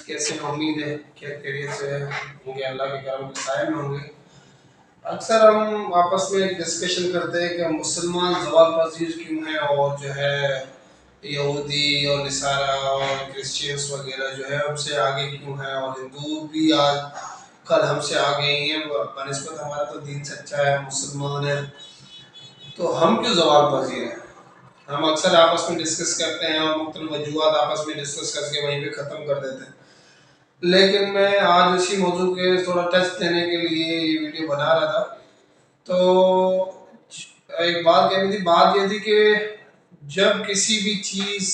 कैसे हैं? उम्मीद है कि खैरियत से होंगे, अल्लाह के करम के साए में होंगे। अक्सर हम आपस में एक डिस्कशन करते हैं कि मुसलमान ज़वाल पज़ीर क्यों हैं और जो है यहूदी और नसारा और क्रिश्चियंस वगैरह जो है हमसे आगे क्यों हैं, और हिंदू भी आज कल हमसे आगे ही हैं। बनिस्बत हमारा तो दीन सच्चा है, मुसलमान है, तो हम क्यों ज़वाल पज़ीर हैं? हम अक्सर आपस में डिस्कस करते हैं और मुख्तलिफ वजूहात आपस में डिस्कस करके वहीं पे ख़त्म कर देते हैं। लेकिन मैं आज इसी मौजू के थोड़ा टच देने के लिए ये वीडियो बना रहा था। तो एक बात कहनी थी, बात ये थी कि जब किसी भी चीज़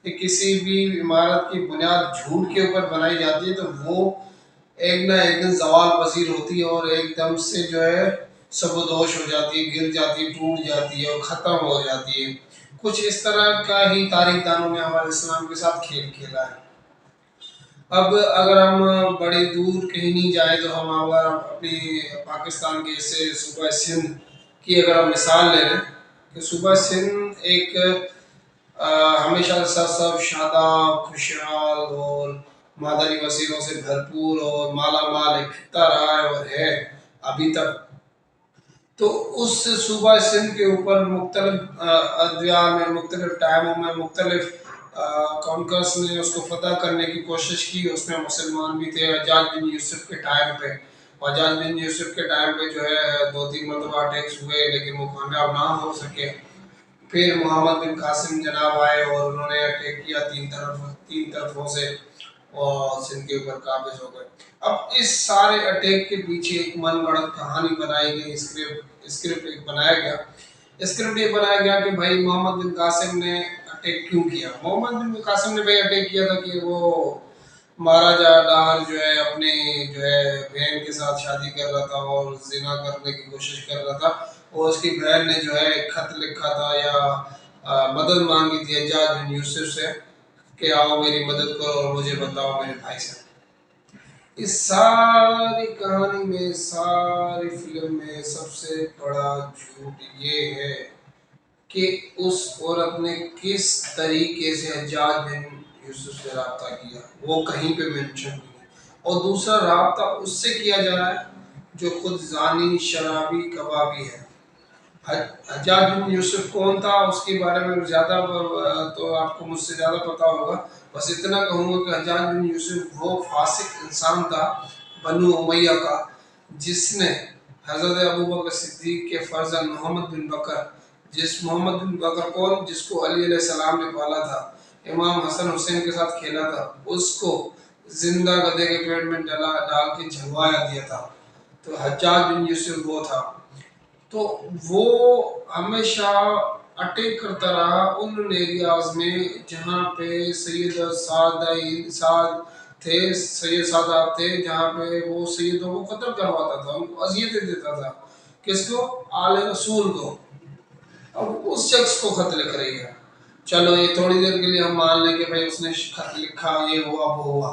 या किसी भी इमारत की बुनियाद झूठ के ऊपर बनाई जाती है तो वो एक ना एक दिन ज़वाल पज़ीर होती है और एकदम से जो है सबोदोश हो जाती है, गिर जाती है, टूट जाती है और ख़त्म हो जाती है। कुछ इस तरह का ही तारीख दानों ने हमारे इस्लाम के साथ खेल खेला है। अब अगर हम बड़े दूर कहीं नहीं जाए तो हम अगर अपनी पाकिस्तान के से सूबा सिंध की अगर हम मिसाल ले लें कि सूबा सिंध एक हमेशा सब शादाब, खुशहाल और मादनी वसीलों से भरपूर और माला माल एक खिता रहा है और है अभी तक। तो उस सूबा सिंध के ऊपर मुख्तलिफ अदवार में, मुख्तलिफ टाइमों में, मुख्तलिफ कॉन्कर्स ने उसको फतह करने की कोशिश की। उसमें मुसलमान भी थे। हज्जाज बिन यूसुफ के टाइम पे, हज्जाज बिन यूसुफ के टाइम पे जो है 2-3 मरतबा अटैक्स हुए लेकिन वो कामयाब ना हो सके। फिर मोहम्मद बिन कासिम जनाब आए और उन्होंने अटैक किया तीन तरफों से और सिंध के ऊपर काबिज हो गए। अब इस सारे अटैक के पीछे एक मन गढ़ंत कहानी बनाई गई, स्क्रिप्ट एक बनाया गया। स्क्रिप्ट ये बनाया गया कि भाई मोहम्मद बिन कासिम ने अटैक क्यों किया। मोहम्मद बिन कासिम ने भाई अटैक किया था कि वो महाराजा डार जो है अपने जो है बहन के साथ शादी कर रहा था और जिना करने की कोशिश कर रहा था, और उसकी बहन ने जो है एक खत लिखा था या मदद मांगी थी हज्जाज बिन यूसुफ से कि आओ मेरी मदद करो और मुझे बताओ मेरे भाई से। इस सारी कहानी में, सारी फिल्म में सबसे बड़ा झूठ ये है कि उस औरत ने किस तरीके से हज्जाज बिन यूसुफ से रब्ता किया, वो कहीं पे मेंशन नहीं। और दूसरा रब्ता उससे किया जा रहा है जो खुद जानी, शराबी, कबाबी है। हज्जाज बिन यूसुफ कौन था उसके बारे में ज़्यादा तो आपको मुझसे ज़्यादा पता होगा। बस इतना कहूँगा कि हज्जाज बिन यूसुफ वो फासिक इंसान था बनु उमैया का, जिसने हज़रत अबू बकर सिद्दीक़ के फर्जंद मोहम्मद बिन बकर, मोहम्मद बिन बकर कौन, जिसको अली अलैहिस्सलाम ने पाला था, इमाम हसन हुसैन के साथ खेला था, उसको जिंदा गधे के पेट में डाल के झलवाया दिया था। तो हज्जाज बिन यूसुफ वो था। तो वो हमेशा अटैक करता रहा उन एरियाज में जहाँ पे सैयद साद थे, सैयद सादात थे, जहाँ पे वो सैयदों को कत्ल करवाता था, उनको अजियतें देता था। किसको? आले रसूल को। अब उस शख्स को खत लिख रही है। चलो ये थोड़ी देर के लिए हम मान लें कि भाई उसने खत लिखा, ये हुआ वो हुआ,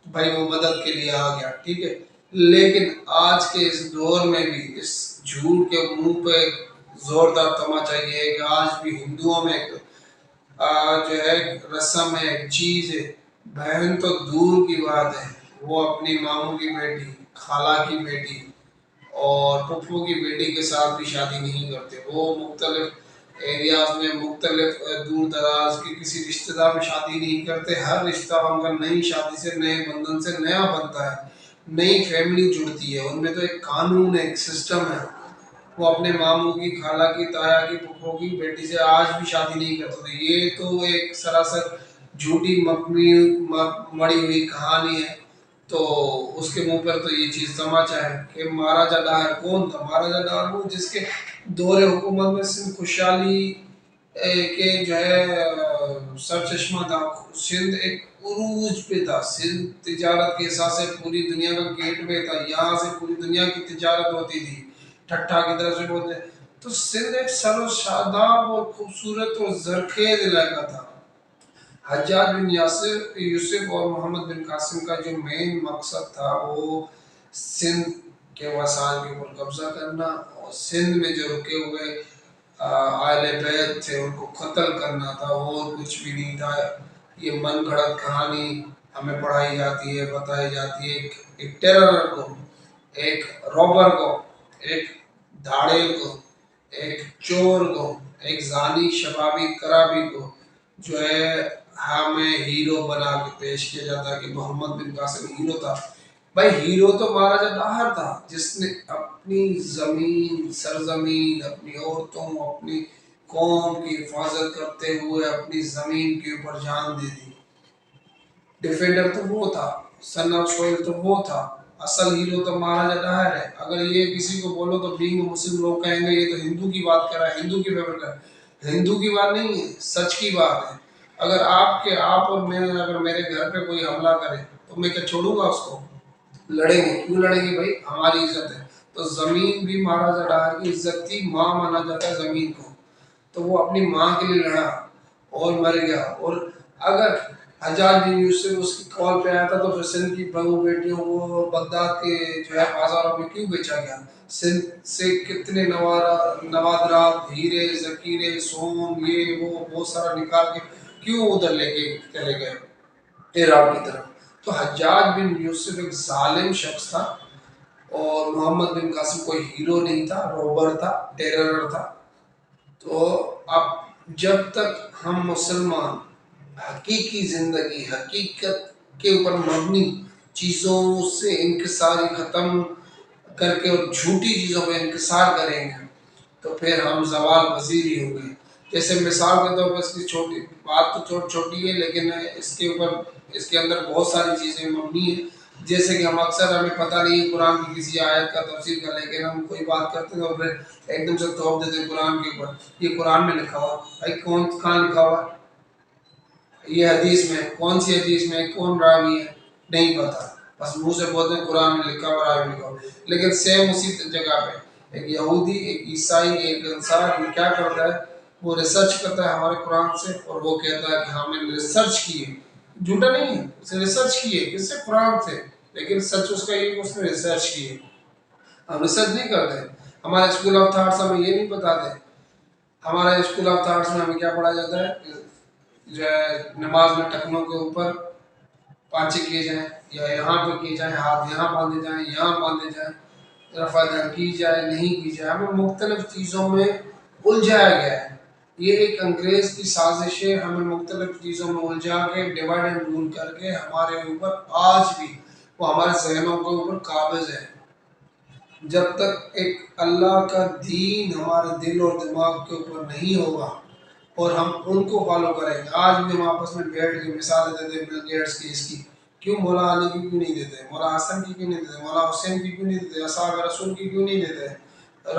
तो भाई वो मदद के लिए आ गया, ठीक है। लेकिन आज के इस दौर में भी इस झूठ के मुंह पे जोरदार तमाचा ये है कि आज भी हिंदुओं में जो है रस्म है, चीज है, बहन तो दूर की बात है, वो अपनी मामू की बेटी, खाला की बेटी और पप्पू की बेटी के साथ भी शादी नहीं करते। वो मुख्तलिफ एरियाज में, मुख्तलिफ दूर दराज के किसी रिश्तेदार में शादी नहीं करते। हर रिश्ता उनका नई शादी से, नए बंधन से नया बनता है, नई फैमिली जुड़ती है। उनमें तो एक कानून है, एक सिस्टम है। वो अपने मामू की, खाला की, ताया की, फूफो की बेटी से आज भी शादी नहीं करते थे। ये तो एक सरासर झूठी मड़ी हुई कहानी है। तो उसके मुंह पर तो ये चीज़ तमाचा है कि महाराजा डार कौन था। महाराजा डार वो जिसके दौरे हुकूमत में सिंध खुशहाली के जो है सर चश्मा था। सिंध एक उरूज पे था, सिंध तिजारत के हिसाब से पूरी दुनिया का गेट वे था, यहाँ से पूरी दुनिया की तिजारत होती थी, ठट्ठा की तरफ से बोलते। तो सिंध एक सरो शादाब और खूबसूरत और जरखेज इलाका था। हज्जाज बिन यूसुफ और मोहम्मद बिन कासिम का जो मेन मकसद था वो सिंध के वसाइल के ऊपर कब्जा करना और सिंध में जो रुके हुए आले बैत थे उनको कत्ल करना था, और कुछ भी नहीं था। ये मन गढ़ंत कहानी ہمیں پڑھائی جاتی ہے، بتائی جاتی ہے ایک ٹیرر کو، ایک روبر کو، ایک دھاڑے کو، ایک چور کو، ایک زانی شبابی کرابی کو جو ہے ہمیں ہیرو بنا کے پیش کیا جاتا ہے کہ محمد بن قاسم ہیرو تھا۔ بھائی ہیرو تو مہاراجہ ڈاہر تھا جس نے اپنی زمین، سرزمین، اپنی عورتوں، اپنی قوم کی حفاظت کرتے ہوئے اپنی زمین کے اوپر جان دے دی۔ ڈیفینڈر تو وہ تھا، سن آف سوئل تو وہ تھا، اصل ہیرو تو مہاراجہ ڈاہر ہے۔ اگر یہ کسی کو بولو تو بینگ مسلم لوگ کہیں گے یہ تو ہندو کی بات کر رہا ہے، ہندو کی فیور کر رہا ہے۔ ہندو کی بات نہیں ہے، سچ کی بات ہے۔ اگر آپ اور میں اگر میرے گھر پہ کوئی حملہ کرے تو میں کیا چھوڑوں گا اس کو؟ لڑیں گے، کیوں لڑیں گے بھائی؟ ہماری عزت ہے۔ تو زمین بھی مہاراجہ ڈاہر کی عزت تھی، ماں مانا جاتا ہے زمین کو، تو وہ اپنی ماں کے لیے لڑا اور مر گیا۔ اور اگر حجاج بن یوسف اس کی کال پہ آیا تھا تو پھر سندھ کی بہو بیٹیوں کو بغداد کے جو ہے بازاروں میں کیوں بیچا گیا؟ سندھ سے کتنے نوادرات، ہیرے، ذخیرے، سون، یہ وہ بہت سارا نکال کے کیوں ادھر لے کے چلے گئے عراق کی طرف؟ تو حجاج بن یوسف ایک ظالم شخص تھا اور محمد بن قاسم کوئی ہیرو نہیں تھا، روبر تھا، ٹیرر تھا۔ تو اب جب تک ہم مسلمان حقیقی زندگی، حقیقت کے اوپر مبنی چیزوں سے انکساری ختم کر کے اور جھوٹی چیزوں پہ انکسار کریں گے تو پھر ہم زوال پذیر ہی ہوں گے۔ جیسے مثال کے طور پر اس کی چھوٹی بات تو چھوٹی ہے لیکن اس کے اوپر اس کے اندر بہت ساری چیزیں مبنی ہیں۔ جیسے کہ ہم اکثر ہمیں پتہ نہیں ہے قرآن کی کسی آیت کا تفسیر کا، لیکن ہم کوئی بات کرتے ہیں تو پھر ایک دم سے توپ دیتے ہیں قرآن کے اوپر، یہ قرآن میں لکھا ہوا۔ بھائی کہاں لکھا ہوا؟ یہ حدیث میں، کون سی حدیث میں، کون راوی ہے؟ نہیں پتا، بس منہ سے بولتے ہیں قرآن میں لکھا ہوا، راوی لکھا ہوا۔ لیکن سیم اسی جگہ پہ ایک یہودی، ایک عیسائی، ایک انصار یہ کیا کرتا ہے؟ وہ ریسرچ کرتا ہے ہمارے قرآن سے اور وہ کہتا ہے کہ ہم نے ریسرچ کی ہے۔ جھوٹا نہیں ہے، اس نے ریسرچ کی ہے، کس سے؟ قرآن سے۔ لیکن سچ اس کا یہ کہ اس نے ریسرچ کی ہے۔ ہم ریسرچ نہیں کرتے۔ ہمارے اسکول آف تھاٹس ہمیں یہ نہیں بتاتے۔ ہمارے اسکول آف تھاٹس میں ہمیں کیا پڑھا جاتا ہے؟ جو ہے نماز میں ٹکنوں کے اوپر پانچے کیے جائیں، یا یہاں پہ کیے جائیں، ہاتھ یہاں باندھے جائیں، یہاں باندھے جائیں، رفع دھر کی جائے، نہیں کی جائے۔ ہمیں مختلف چیزوں میں الجھایا گیا ہے۔ یہ ایک انگریز کی سازش ہے، ہمیں مختلف چیزوں میں الجھا کے ڈیوائڈ اینڈ رول کر کے ہمارے اوپر آج بھی وہ ہمارے ذہنوں کے اوپر قابض ہے۔ جب تک ایک اللہ کا دین ہمارے دل اور دماغ کے اوپر نہیں ہوگا اور ہم ان کو فالو کریں گے، آج بھی ہم آپس میں بیٹھ کے مثالیں دیتے ہیں بل گیٹس کی، اس کی کیوں مولا علی کی کیوں نہیں دیتے، مولا حسن کی کیوں نہیں دیتے، مولا حسین کی کیوں نہیں دیتے، اصحاب رسول کی کیوں نہیں دیتے،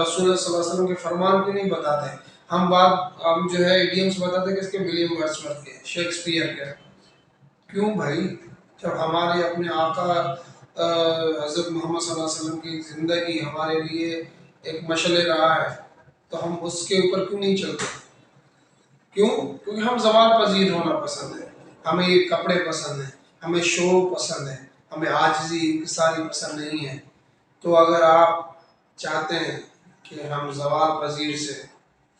رسول اللہ صلی اللہ علیہ وسلم کے فرمان کیوں نہیں بتاتے؟ ہم جو ہے ایڈیمس بتاتے کس کے؟ ولیم ورڈسورتھ کے، شیکسپیئر کے۔ کیوں بھائی؟ جب ہمارے اپنے آقا حضرت محمد صلی اللہ علیہ وسلم کی زندگی ہمارے لیے ایک مشعل رہا ہے تو ہم اس کے اوپر کیوں نہیں چلتے؟ کیوں؟ کیونکہ ہم زوال پذیر ہونا پسند ہے، ہمیں یہ کپڑے پسند ہیں، ہمیں شو پسند ہے، ہمیں عاجزی انکساری پسند نہیں ہے۔ تو اگر آپ چاہتے ہیں کہ ہم زوال پذیر سے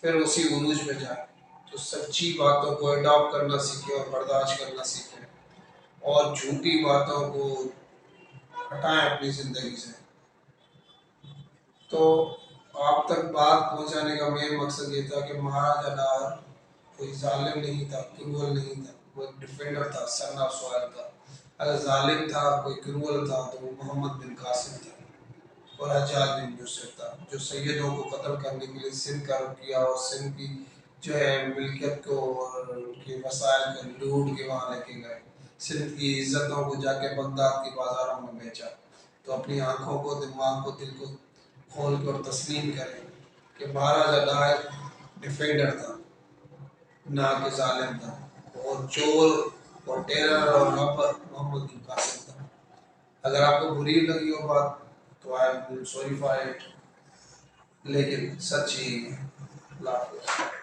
پھر اسی عروج پہ جائیں تو سچی باتوں کو اڈاپٹ کرنا سیکھیں اور برداشت کرنا سیکھیں اور جھوٹی باتوں کو ہٹائیں اپنی زندگی سے۔ تو آپ تک بات پہنچانے کا مین مقصد یہ تھا کہ مہاراجہ ڈاہر کوئی ظالم نہیں تھا، کرول نہیں تھا، وہ ایک ڈیفینڈر تھا، سن آف سوائل تھا۔ اگر ظالم تھا، کوئی کرول تھا تو وہ محمد بن قاسم تھا اور حجاج بن یوسف تھا جو سیدوں کو قتل کرنے کے لیے سندھ کا رخ کیا اور سندھ کی جو ہے ملکیت کو اور ان کے وسائل کو لوٹ کے وہاں لے کے گئے، سندھ کی عزتوں کو جا کے بغداد کی بازاروں میں بیچا۔ تو اپنی آنکھوں کو، دماغ کو، دل کو کھول کر تسلیم کریں کہ مہاراجہ ڈاہر ڈیفینڈر تھا، نہ کہ ظالم تھا، اور چور اور ٹیرر اور رابر محمد بن قاسم تھا۔ اگر آپ کو بری لگی ہو بات تو I am sorry for it, لیکن سچ ہی ہے۔ اللہ حافظ۔